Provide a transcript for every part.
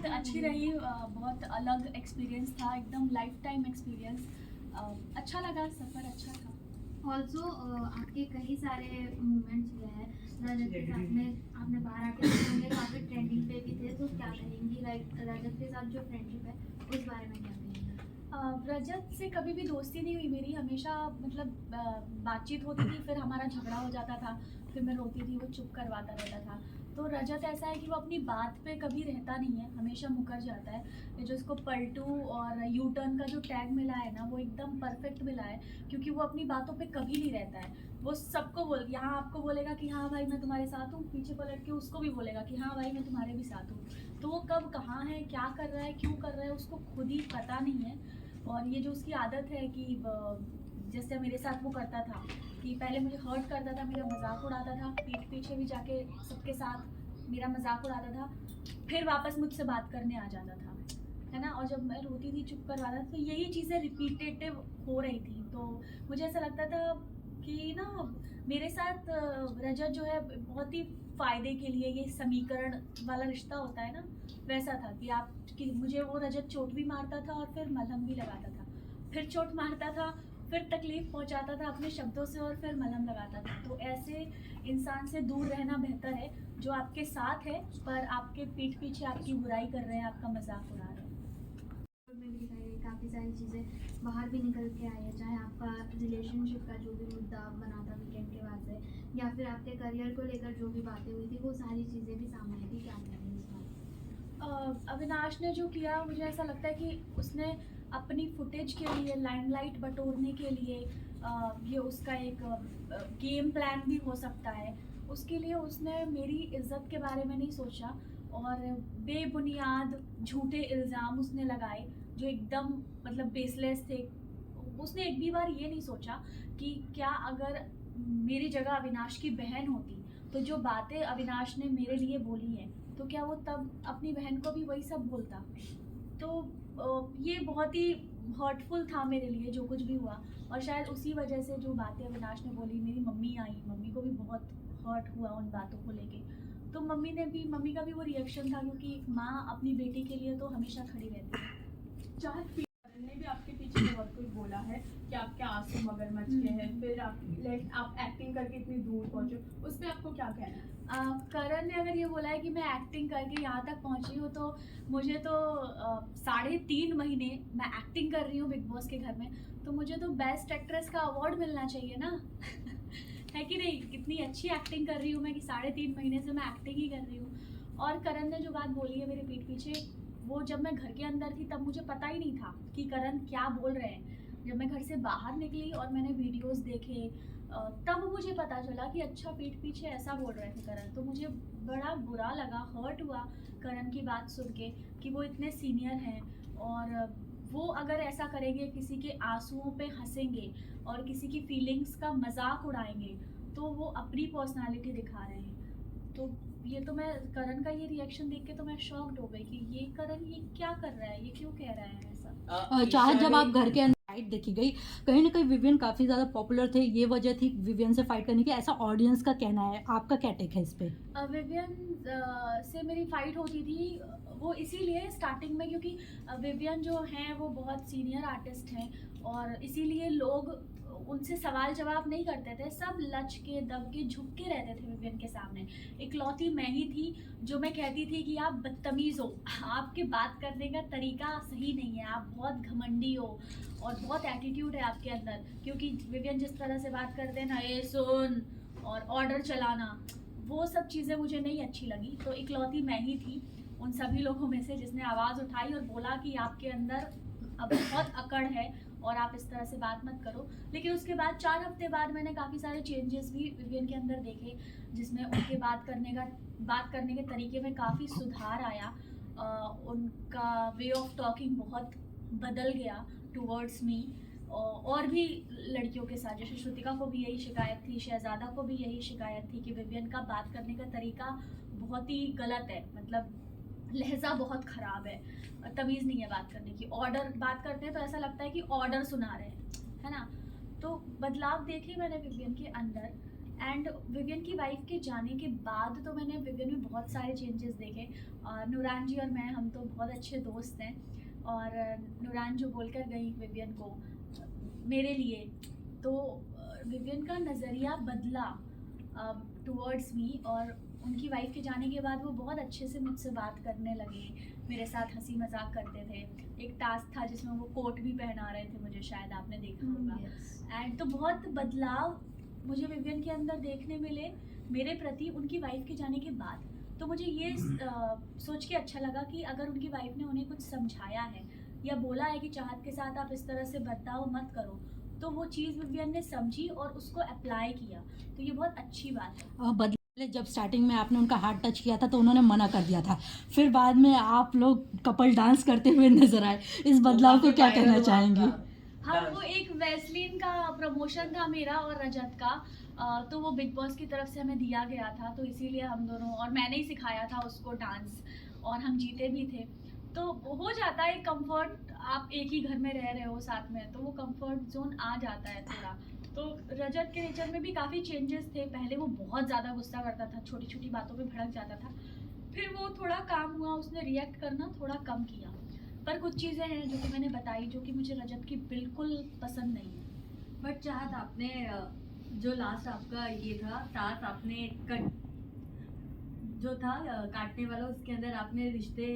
बहुत अच्छी रही, बहुत अलग एक्सपीरियंस था, एकदम लाइफ टाइम एक्सपीरियंस। अच्छा लगा, सफ़र अच्छा था। ऑल्सो आपके कई सारे मूवमेंट्स हुए हैं रजत के साथ में, आपने बाहर आके देखे होंगे, काफ़ी ट्रेंडिंग पे भी थे, तो क्या कहेंगी लाइक रजत के साथ जो फ्रेंडशिप है उस बारे में क्या कहेंगी? रजत से कभी भी दोस्ती नहीं हुई मेरी, हमेशा मतलब बातचीत होती थी, फिर हमारा झगड़ा हो जाता था, फिर मैं रोती थी, वो चुप करवाता रहता था। तो रजत ऐसा है कि वो अपनी बात पे कभी रहता नहीं है, हमेशा मुकर जाता है। ये जो उसको पलटू और यू टर्न का जो टैग मिला है ना, वो एकदम परफेक्ट मिला है, क्योंकि वो अपनी बातों पे कभी नहीं रहता है। वो सबको यहाँ आपको बोलेगा कि हाँ भाई मैं तुम्हारे साथ हूँ, पीछे पलट के उसको भी बोलेगा कि हाँ भाई मैं तुम्हारे भी साथ हूँ। तो वो कब कहाँ है, क्या कर रहा है, क्यों कर रहा है, उसको खुद ही पता नहीं है। और ये जो उसकी आदत है कि जैसे मेरे साथ वो करता था कि पहले मुझे हर्ट करता था, मेरा मजाक उड़ाता था, पीठ पीछे भी जाके सबके साथ मेरा मजाक उड़ाता था, फिर वापस मुझसे बात करने आ जाता था, है ना। और जब मैं रोती थी, चुप करवाता था, तो यही चीज़ें रिपीटेटिव हो रही थी। तो मुझे ऐसा लगता था कि ना मेरे साथ रजत जो है बहुत ही फ़ायदे के लिए, ये समीकरण वाला रिश्ता होता है ना, वैसा था कि आप कि मुझे वो रजत चोट भी मारता था और फिर मलहम भी लगाता था, फिर चोट मारता था, फिर तकलीफ पहुंचाता था अपने शब्दों से और फिर मलहम लगाता था। तो ऐसे इंसान से दूर रहना बेहतर है जो आपके साथ है पर आपके पीठ पीछे आपकी बुराई कर रहे हैं, आपका मजाक उड़ा रहे हैं। में भी दिखाई गई काफ़ी सारी चीज़ें बाहर भी निकल के आई है, चाहे आपका रिलेशनशिप का जो भी मुद्दा बना था वीकेंड के बाद से, या फिर आपके करियर को लेकर जो भी बातें हुई थी, वो सारी चीज़ें भी सामने आई थी। क्या कहेंगे इस बारे? अविनाश ने जो किया, मुझे ऐसा लगता है कि उसने अपनी फुटेज के लिए, लाइमलाइट बटोरने के लिए, ये उसका एक गेम प्लान भी हो सकता है। उसके लिए उसने मेरी इज्जत के बारे में नहीं सोचा और बेबुनियाद झूठे इल्ज़ाम उसने लगाए जो एकदम मतलब बेसलेस थे। उसने एक भी बार ये नहीं सोचा कि क्या अगर मेरी जगह अविनाश की बहन होती तो जो बातें अविनाश ने मेरे लिए बोली हैं, तो क्या वो तब अपनी बहन को भी वही सब बोलता। तो ये बहुत ही हर्टफुल था मेरे लिए जो कुछ भी हुआ। और शायद उसी वजह से जो बातें अविनाश ने बोली, मेरी मम्मी आई, मम्मी को भी बहुत हर्ट हुआ उन बातों को लेके। तो मम्मी का भी वो रिएक्शन था, क्योंकि एक माँ अपनी बेटी के लिए तो हमेशा खड़ी रहती है। चाहत ने भी आपके पीछे बहुत कुछ बोला है कि आपके आंसू मगरमच्छ के हैं, फिर आप एक्टिंग करके इतनी दूर पहुंचे, उस पर आपको क्या कहना है? करण ने अगर ये बोला है कि मैं एक्टिंग करके यहाँ तक पहुँची हूँ, तो मुझे तो 3.5 महीने मैं एक्टिंग कर रही हूँ बिग बॉस के घर में, तो मुझे तो बेस्ट एक्ट्रेस का अवार्ड मिलना चाहिए ना। है कि नहीं, कितनी अच्छी एक्टिंग कर रही हूँ मैं कि 3.5 महीने से मैं एक्टिंग ही कर रही हूँ। और करण ने जो बात बोली है मेरे पीठ पीछे, वो जब मैं घर के अंदर थी तब मुझे पता ही नहीं था कि करण क्या बोल रहे हैं। जब मैं घर से बाहर निकली और मैंने वीडियोस देखे, तब मुझे पता चला कि अच्छा पीठ पीछे ऐसा बोल रहे थे करण। तो मुझे बड़ा बुरा लगा, हर्ट हुआ करण की बात सुन के कि वो इतने सीनियर हैं और वो अगर ऐसा करेंगे, किसी के आंसुओं पे हंसेंगे और किसी की फीलिंग्स का मजाक उड़ाएंगे, तो वो अपनी पर्सनालिटी दिखा रहे हैं। तो ये तो मैं करण का ये रिएक्शन देख के तो मैं शॉक्ड हो गई कि ये करण ये क्या कर रहा है, ये क्यों कह रहा है ऐसा। चाहत जब आप घर के अंदर फाइट देखी गई, कहीं ना कहीं विवियन काफी ज्यादा पॉपुलर थे, ये वजह थी विवियन से फाइट करने की, ऐसा ऑडियंस का कहना है, आपका क्या टेक है इस पे? विवियन से मेरी फाइट होती थी वो इसीलिए स्टार्टिंग में, क्योंकि विवियन जो हैं वो बहुत सीनियर आर्टिस्ट हैं और इसीलिए लोग उनसे सवाल जवाब नहीं करते थे, सब लच के दब के झुक के रहते थे विवियन के सामने। इकलौती मैं ही थी जो मैं कहती थी कि आप बदतमीज़ हो, आपके बात करने का तरीका सही नहीं है, आप बहुत घमंडी हो और बहुत एटीट्यूड है आपके अंदर। क्योंकि विवियन जिस तरह से बात करते हैं ना, ये सुन और ऑर्डर चलाना, वो सब चीज़ें मुझे नहीं अच्छी लगी। तो इकलौती मैं ही थी उन सभी लोगों में से जिसने आवाज़ उठाई और बोला कि आपके अंदर अब बहुत अकड़ है और आप इस तरह से बात मत करो। लेकिन उसके बाद 4 हफ्ते बाद मैंने काफ़ी सारे चेंजेस भी विवियन के अंदर देखे, जिसमें उनके बात करने के तरीके में काफ़ी सुधार आया। उनका वे ऑफ टॉकिंग बहुत बदल गया टूवर्ड्स मी। और भी लड़कियों के साथ, जैसे श्रुतिका को भी यही शिकायत थी, शहजादा को भी यही शिकायत थी कि विवियन का बात करने का तरीका बहुत ही गलत है, मतलब लहजा बहुत ख़राब है, तमीज़ नहीं है बात करने की। ऑर्डर बात करते हैं तो ऐसा लगता है कि ऑर्डर सुना रहे हैं, है ना। तो बदलाव देखे मैंने विवियन के अंदर, एंड विवियन की वाइफ के जाने के बाद तो मैंने विवियन में बहुत सारे चेंजेस देखे। नूरान जी और मैं, हम तो बहुत अच्छे दोस्त हैं, और नूरान जो बोलकर गई विवियन को मेरे लिए, तो विवियन का नज़रिया बदला टुवर्ड्स मी, और उनकी वाइफ के जाने के बाद वो बहुत अच्छे से मुझसे बात करने लगे, मेरे साथ हंसी मजाक करते थे। एक टास्क था जिसमें वो कोट भी पहना रहे थे मुझे, शायद आपने देखा होगा। एंड तो बहुत बदलाव मुझे विवियन के अंदर देखने मिले मेरे प्रति उनकी वाइफ के जाने के बाद। तो मुझे ये सोच के अच्छा लगा कि अगर उनकी वाइफ ने उन्हें कुछ समझाया है या बोला है कि चाहत के साथ आप इस तरह से बर्ताव मत करो, तो वो चीज़ विवियन ने समझी और उसको अप्लाई किया, तो ये बहुत अच्छी बात है। बदले जब स्टार्टिंग में आपने उनका हाथ टच किया था तो उन्होंने मना कर दिया था, फिर बाद में आप लोग कपल डांस करते हुए नजर आए, इस बदलाव को क्या कहना चाहेंगे? हाँ, वो एक वैसलीन का प्रमोशन था मेरा और रजत का, तो वो बिग बॉस की तरफ से हमें दिया गया था, तो इसीलिए हम दोनों, और मैंने ही सिखाया था उसको डांस, और हम जीते भी थे। तो हो जाता है कंफर्ट, आप एक ही घर में रह रहे हो साथ में, तो वो कंफर्ट जोन आ जाता है थोड़ा। तो रजत के नेचर में भी काफ़ी चेंजेस थे। पहले वो बहुत ज़्यादा गुस्सा करता था, छोटी छोटी बातों पे भड़क जाता था, फिर वो थोड़ा काम हुआ, उसने रिएक्ट करना थोड़ा कम किया। पर कुछ चीज़ें हैं जो कि मैंने बताई जो कि मुझे रजत की बिल्कुल पसंद नहीं है। बट चाहत, आपने जो लास्ट आपका ये था टास्क, आपने कट जो था काटने वाला, उसके अंदर आपने रिश्ते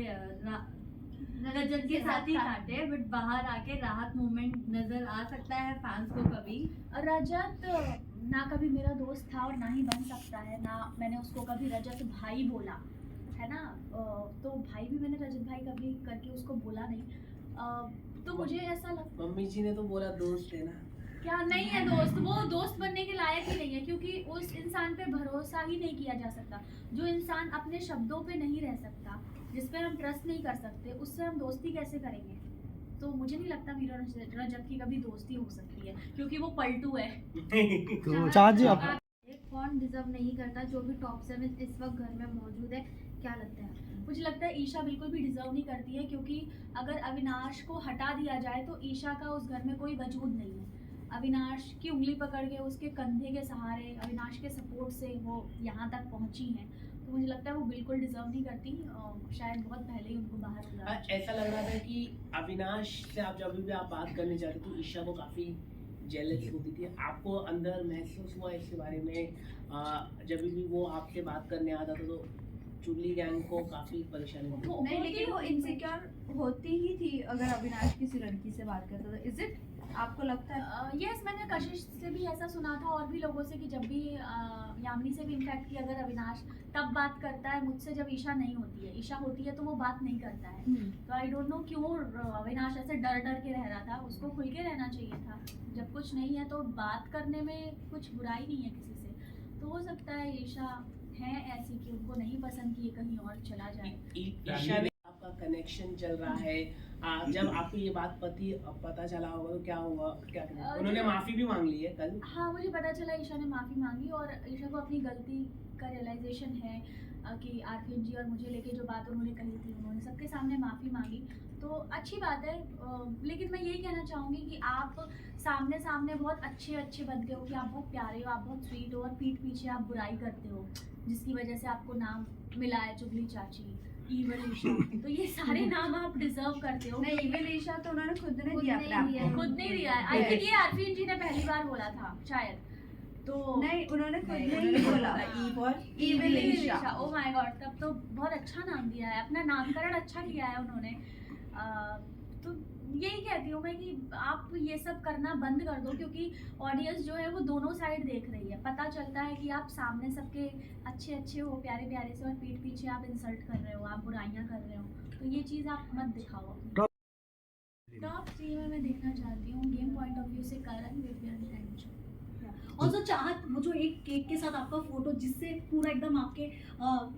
रजत के साथ ही काटे, बट बाहर आके राहत मोमेंट नजर आ सकता है फैंस को कभी? रजत ना कभी मेरा दोस्त था और ना ही बन सकता है, ना मैंने उसको कभी रजत भाई बोला है ना, तो भाई भी मैंने रजत भाई कभी करके उसको बोला नहीं। तो मुझे ऐसा लगता, मम्मी जी ने तो बोला दोस्त है ना, क्या नहीं है दोस्त, वो दोस्त बनने के लायक ही नहीं है, क्योंकि उस इंसान पे भरोसा ही नहीं किया जा सकता। जो इंसान अपने शब्दों पे नहीं रह सकता, जिस पे हम ट्रस्ट नहीं कर सकते, उससे हम दोस्ती कैसे करेंगे? तो मुझे नहीं लगता मेरा रजत की कभी दोस्ती हो सकती है, क्योंकि वो पलटू है। तो चाहत जी, आप एक कौन डिजर्व नहीं करता जो भी टॉप 7 इस वक्त घर में मौजूद है, क्या लगता है आपको? मुझे लगता है ईशा बिल्कुल भी डिजर्व नहीं करती है, क्योंकि अगर अविनाश को हटा दिया जाए तो ईशा का उस घर में कोई वजूद नहीं है। अविनाश की उंगली पकड़ के, उसके कंधे के सहारे, अविनाश के सपोर्ट से वो यहाँ तक पहुँची हैं, तो मुझे लगता है वो बिल्कुल डिजर्व नहीं करती, शायद बहुत पहले ही उनको बाहर हो जाना चाहिए। ऐसा लग रहा था कि अविनाश से आप जब भी आप बात करने जाते तो ईशा को काफी जेलस होती थी। आपको अंदर महसूस हुआ इसके बारे में? जब भी वो आपसे बात करने आता था तो चुगली गैंग को काफी परेशानी होती थी। नहीं, लेकिन वो इनसिक्योर होती ही थी अगर अविनाश किसी लड़की से बात करता था। इज इट, आपको लगता है? यस, मैंने कशिश से भी ऐसा सुना था और भी लोगों से, कि जब भी यामिनी से भी इनफैक्ट, कि अगर अविनाश तब बात करता है मुझसे जब ईशा नहीं होती है, ईशा होती है तो वो बात नहीं करता है। तो आई डोंट नो क्यों अविनाश ऐसे डर डर के रह रहा था, उसको खुल के रहना चाहिए था। जब कुछ नहीं है तो बात करने में कुछ बुराई नहीं है किसी से। तो हो सकता है ईशा है ऐसी कि उनको नहीं पसंद कि ये कहीं और चला जाए। ईशा ने आपका कनेक्शन चल रहा है, जब आपको ये बात पता चला होगा तो क्या हुआ, क्या उन्होंने माफी भी मांग ली है कल? हाँ, मुझे पता चला ईशा ने माफ़ी मांगी, और ईशा को अपनी गलती का रियलाइजेशन है कि आरफिन जी और मुझे लेके जो बात उन्होंने कही थी, उन्होंने सबके सामने माफ़ी मांगी, तो अच्छी बात है। लेकिन मैं यही कहना चाहूँगी कि आप सामने सामने बहुत अच्छे बनते हो, कि आप बहुत प्यारे हो, आप बहुत स्वीट हो, और पीठ पीछे आप बुराई करते हो, जिसकी वजह से आपको नाम मिला है चुगली चाची, इविल ईशा। तो ये सारे नाम आप डिजर्व करते हो। नहीं, इविल ईशा तो उन्होंने खुद ने खुद दिया नहीं अपने दिया। आप को। खुद नहीं दिया है, आई थिंक ये आरफिन जी ने पहली बार बोला था शायद। तो नहीं, उन्होंने खुद नहीं, ने उन्होंने ही बोला बोला evil Isha. Oh my God, तब तो बहुत अच्छा नाम दिया है, अपना नामकरण अच्छा किया है उन्होंने। तो यही कहती हूँ मैं कि आप ये सब करना बंद कर दो, क्योंकि ऑडियंस जो है वो दोनों साइड देख रही है। पता चलता है कि आप सामने सबके अच्छे हो, प्यारे से, और पीठ पीछे आप इंसल्ट कर रहे हो, आप बुराइयां कर रहे हो, तो ये चीज़ आप मत दिखाओ। टॉप 3 में मैं देखना चाहती हूँ गेम पॉइंट ऑफ व्यू से करण, विवियन एंड जो। और जो चाहत, वो जो एक केक के साथ आपका फोटो, जिससे पूरा एकदम आपके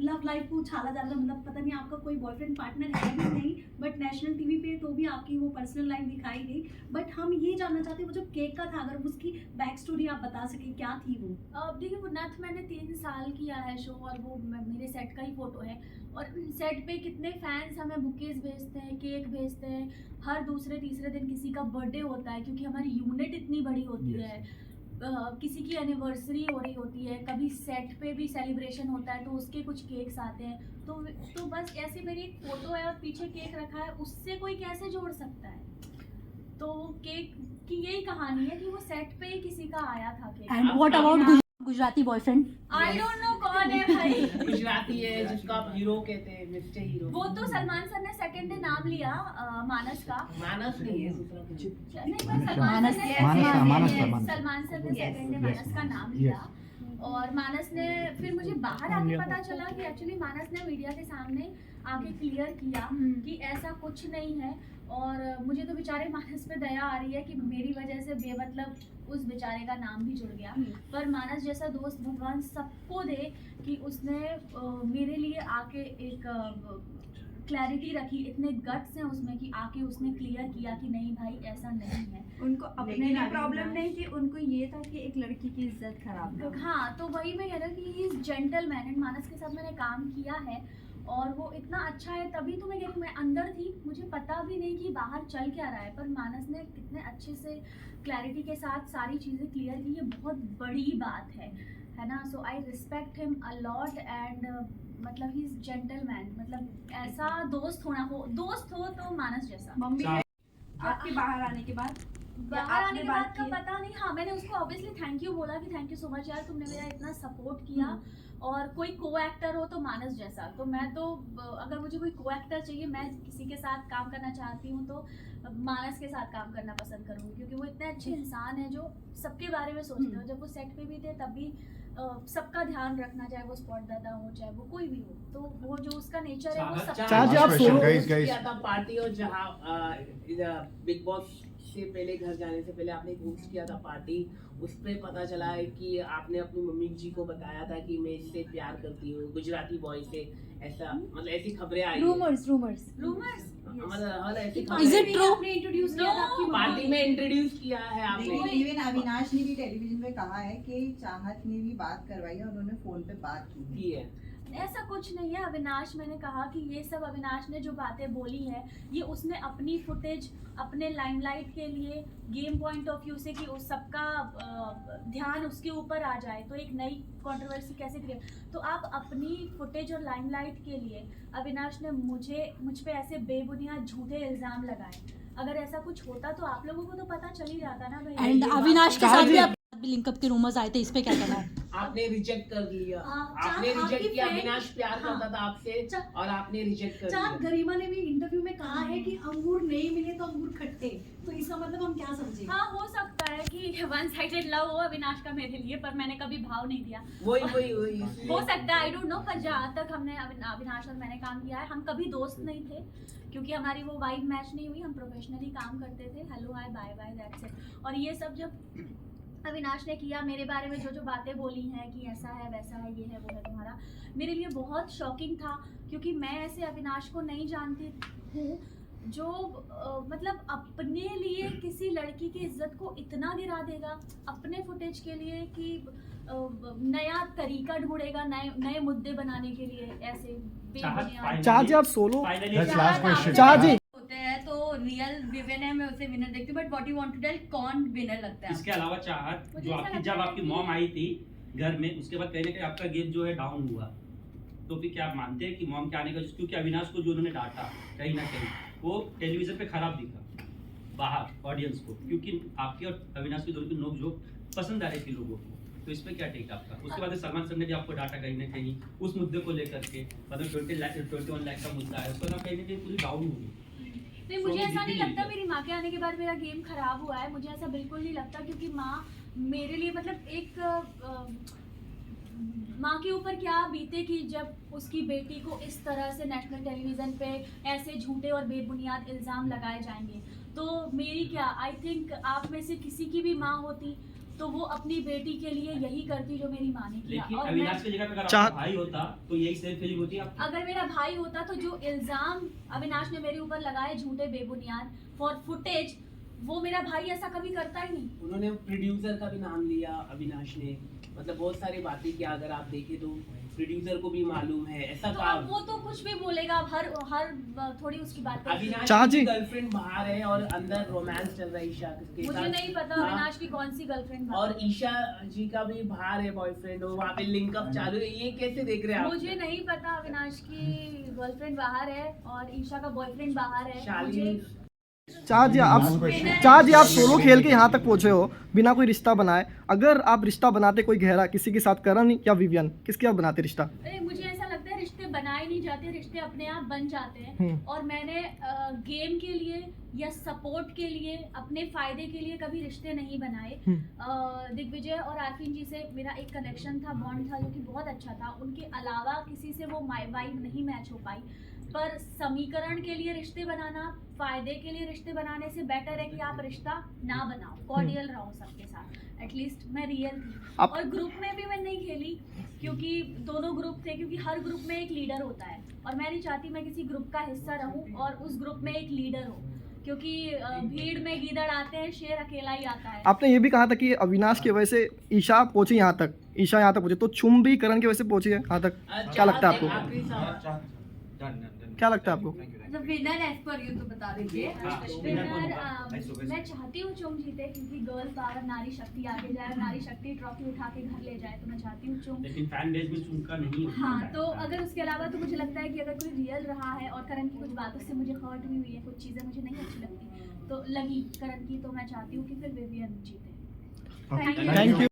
लव लाइफ को उछाला जा रहा है, मतलब पता नहीं आपका कोई बॉयफ्रेंड पार्टनर है भी नहीं, बट नेशनल टीवी पे तो भी आपकी वो पर्सनल लाइफ दिखाई गई। बट हम ये जानना चाहते हैं, वो जो केक का था, अगर उसकी बैक स्टोरी आप बता सके, क्या थी वो? देखिए, वो नथ मैंने 3 साल किया है शो, और वो मेरे सेट का ही फोटो है, और सेट पे कितने फैंस हमें बुकेज भेजते हैं, केक भेजते हैं, हर दूसरे तीसरे दिन किसी का बर्थडे होता है, क्योंकि हमारी यूनिट इतनी बड़ी होती है। किसी की एनिवर्सरी हो रही होती है, कभी सेट पे भी सेलिब्रेशन होता है तो उसके कुछ केक्स आते हैं, तो बस ऐसे मेरी एक फोटो है और पीछे केक रखा है, उससे कोई कैसे जोड़ सकता है? तो केक की यही कहानी है कि वो सेट पे ही किसी का आया था cake. And what about Gujarati boyfriend? I don't know कौन है भाई। गुजराती है जिसको आप हीरो कहते हैं, मिस्टर हीरो। वो तो सलमान सर ने सेकंड डे नाम लिया मानस का। मानस नहीं है, दूसरा कुछ। नहीं पर मानस सलमान सर ने सेकंड डे मानस का नाम लिया। और मानस ने फिर मुझे बाहर आके पता चला कि एक्चुअली मानस ने मीडिया के सामने आके क्लियर किया कि ऐसा कुछ नहीं है। और मुझे तो बेचारे मानस पे दया आ रही है कि मेरी वजह से बेमतलब उस बेचारे का नाम भी जुड़ गया। पर मानस जैसा दोस्त भगवान सबको दे कि उसने मेरे लिए आके एक क्लैरिटी रखी, इतने गट्स हैं उसमें कि आके उसने क्लियर किया कि नहीं भाई ऐसा नहीं है। उनको अपने लिए प्रॉब्लम नहीं थी, उनको ये था कि एक लड़की की इज्जत खराब ना हो। हाँ, तो वही मैं कह रहा हूँ कि ही इज जेंटलमैन एंड मानस के साथ मैंने काम किया है और वो इतना अच्छा है, तभी तो मैं कह रही हूँ मैं अंदर थी, मुझे पता भी नहीं कि बाहर चल क्या रहा है, पर मानस ने कितने अच्छे से क्लैरिटी के साथ सारी चीज़ें क्लियर की, ये बहुत बड़ी बात है ना। So I respect him a lot and मतलब ही इज जेंटलमैन, मतलब ऐसा दोस्त हो तो मानस जैसा। मम्मी आपके बाहर आने के बाद बाहर आने के बाद का पता नहीं। हाँ, मैंने उसको ऑब्वियसली थैंक यू बोला कि थैंक यू सो मच यार, तुमने मेरा इतना सपोर्ट किया। और कोई को एक्टर हो तो मानस जैसा, तो मैं तो अगर मुझे कोई को एक्टर चाहिए, मैं किसी के साथ काम करना चाहती हूँ तो मानस के साथ काम करना पसंद करूँगी, क्योंकि वो इतने अच्छे इंसान हैं जो सबके बारे में सोचते हो। जब वो सेट पे भी थे तब भी सबका ध्यान रखना, चाहे वो स्पॉट दादा हो चाहे वो कोई भी हो, तो वो जो उसका नेचर है वो सब। आप question, guys. किया था पार्टी, और जहाँ बिग बॉस से पहले घर जाने से पहले आपने एक होस्ट किया था पार्टी, उस पर पता चला है कि आपने अपनी मम्मी जी को बताया था कि मैं इससे प्यार करती हूँ, गुजराती बॉय से, ऐसा मतलब ऐसी खबरें आई हैं। रूमर्स मतलब हर ऐसी Is it खबरें true? आपने इंट्रोड्यूस किया था आपकी पार्टी में इंट्रोड्यूस किया है आपने। लेकिन इवन अविनाश ने भी टेलीविजन में कहा है कि चाहत ने भी बात करवाई है, उन्होंने फोन पे बात की है। ऐसा कुछ नहीं है अविनाश। मैंने कहा कि ये सब अविनाश ने जो बातें बोली है ये उसने अपनी फुटेज, अपने लाइमलाइट के लिए, गेम पॉइंट ऑफ व्यू से कि उस सबका ध्यान उसके ऊपर आ जाए तो एक नई कंट्रोवर्सी कैसे क्रिएट। तो आप अपनी फुटेज और लाइमलाइट के लिए अविनाश ने मुझ पे ऐसे बेबुनियाद झूठे इल्जाम लगाए। अगर ऐसा कुछ होता तो आप लोगों को तो पता चल ही जाता ना भाई। एंड अविनाश के साथ भी लिंकअप के रूमर्स आए थे, इस पे क्या कहना है? आपने रिजेक्ट कर दिया, आपने आपकी रिजेक्ट किया। friend- अविनाश प्यार हाँ। करता था आपसे और आपने रिजेक्ट कर चाँद दिया। गरिमा ने भी इंटरव्यू में कहा है कि अंगूर नहीं मिले तो अंगूर खट्टे, तो इसका मतलब हम क्या समझे? हाँ, हो सकता है कि वन साइडेड लव हो अविनाश का मेरे लिए, पर मैंने कभी भाव नहीं दिया। वही हो सकता है, आई डोंट नो। पर जहाँ तक हमने अविनाश और मैंने काम किया है, हम कभी दोस्त नहीं थे क्योंकि हमारी वो वाइब मैच नहीं हुई। हम प्रोफेशनली काम करते थे, hello hi bye bye that's it. और ये सब जब अविनाश ने किया मेरे बारे में, जो बातें बोली हैं कि ऐसा है वैसा है ये है वो है तुम्हारा, मेरे लिए बहुत शॉकिंग था, क्योंकि मैं ऐसे अविनाश को नहीं जानती हूँ जो मतलब अपने लिए किसी लड़की की इज्जत को इतना गिरा देगा, अपने फुटेज के लिए कि नया तरीका ढूंढेगा नए मुद्दे बनाने के लिए। ऐसे बेबुनियाद। चाची आप सोलो That's last question. चाची होते हैं तो रियल विवेन है, मैं उसे विनर देखती हूँ, but what you want to tell कौन विनर लगता है? इसके अलावा चाहत, मुझे जो ऐसा आपकी लगता जब है आपकी कि- मॉम आई थी घर में, उसके बाद कहीं ना कहीं आपका गेम जो है डाउन हुआ, तो फिर क्या आप मानते हैं कि मॉम के आने का, क्योंकि अविनाश को जो उन्होंने डांटा कहीं ना कहीं वो टेलीविजन पे खराब दिखा बाहर ऑडियंस को, क्योंकि आपकी और अविनाश की दोनों की नोक झोंक पसंद आ रही थी लोगों को, तो इस पे क्या टेक आपका? उसके बाद सलमान सर ने भी आपको डांटा कहीं ना कहीं उस मुद्दे को लेकर के, मतलब 21 लाख का मुद्दा है, उसको ना कहीं ना कहीं पूरी डाउन हो गई। नहीं, मुझे ऐसा नहीं लगता मेरी माँ के आने के बाद मेरा गेम खराब हुआ है, मुझे ऐसा बिल्कुल नहीं लगता, क्योंकि माँ मेरे लिए मतलब एक माँ के ऊपर क्या बीते कि जब उसकी बेटी को इस तरह से नेशनल टेलीविज़न पे ऐसे झूठे और बेबुनियाद इल्ज़ाम लगाए जाएंगे, तो मेरी क्या, आई थिंक आप में से किसी की भी माँ होती तो वो अपनी बेटी के लिए यही करती जो मेरी माँ ने किया। लेकिन और अविनाश की जगह पे अगर चाह- आपका भाई होता तो यही सेम फीलिंग होती आपकी? अगर मेरा भाई होता तो जो इल्ज़ाम अविनाश ने मेरे ऊपर लगाए झूठे बेबुनियाद फॉर फुटेज, वो मेरा भाई ऐसा कभी करता ही नहीं। उन्होंने प्रोड्यूसर का भी नाम लिया अविनाश ने, मतलब बहुत सारी बातें की, अगर आप देखें तो प्रोड्यूसर को भी मालूम है ऐसा तो काम। अब वो तो कुछ भी बोलेगा, अब हर थोड़ी उसकी बात पे। अविनाश चाची। की गर्लफ्रेंड बाहर है और अंदर रोमांस चल रहा है ईशा के मुझे साथ। नहीं पता हाँ। अविनाश की कौन सी गर्लफ्रेंड और ईशा जी का भी बाहर है बॉयफ्रेंड, वहाँ पे लिंकअप चालू है, ये कैसे देख रहे हैं आप? मुझे नहीं पता अविनाश की गर्लफ्रेंड बाहर है और ईशा का बॉयफ्रेंड बाहर है। शालिनी मुझे चाह जी आप सोलो खेल के यहाँ तक पहुँचे हो बिना कोई रिश्ता बनाए। अगर आप रिश्ता बनाते कोई गहरा किसी के साथ, करण या विवियन, किसके आप बनाते रिश्ता? अरे मुझे ऐसा लगता है रिश्ते बनाए नहीं जाते, रिश्ते अपने आप बन जाते हैं। हम्म। और मैंने गेम के लिए या सपोर्ट के लिए, अपने फायदे के लिए कभी रिश्ते नहीं बनाए। दिग्विजय और आरफीन जी से मेरा एक कनेक्शन था, बॉन्ड था जो कि बहुत अच्छा था। उनके अलावा किसी से वो वाइब नहीं मैच हो पाई। पर समीकरण के लिए रिश्ते बनाना, फायदे के लिए रिश्ते बनाने से बेटर है कि आप रिश्ता ना बनाओ, कॉर्डियल रहो सबके साथ। एटलीस्ट मैं रियल थी। और ग्रुप में भी मैं नहीं खेली क्योंकि दोनों ग्रुप थे, क्योंकि हर ग्रुप में एक लीडर होता है और मैं नहीं चाहती मैं किसी ग्रुप का हिस्सा रहूं और उस ग्रुप में एक लीडर हो, क्योंकि भीड़ में गीदड़ आते हैं, शेर अकेला ही आता है। आपने ये भी कहा था कि अविनाश की वजह से ईशा पहुंची यहाँ तक, ईशा यहाँ तक पहुंची, तो चुम भी करण की वजह से पहुंची है यहाँ तक। क्या लगता है आपको? आखिरी सवाल। क्या लगता है आपको? मतलब विनर एज पर यू तो बता दीजिए। मैं चाहती हूँ चुम जीते, क्योंकि गर्ल्स बाहर नारी शक्ति आगे जाए, नारी शक्ति ट्रॉफी उठा के घर ले जाए, तो मैं चाहती हूँ चुम। लेकिन फैन बेस में चुमका नहीं होता हाँ, है। तो अगर उसके अलावा तो मुझे लगता है कि अगर कोई रियल रहा है और करण की कुछ बातों से मुझे हर्ट भी हुई है, कुछ चीज़ें मुझे नहीं अच्छी लगती तो लगी करण की, तो मैं चाहती हूँ कि फिर विवियन जीते। Thank you.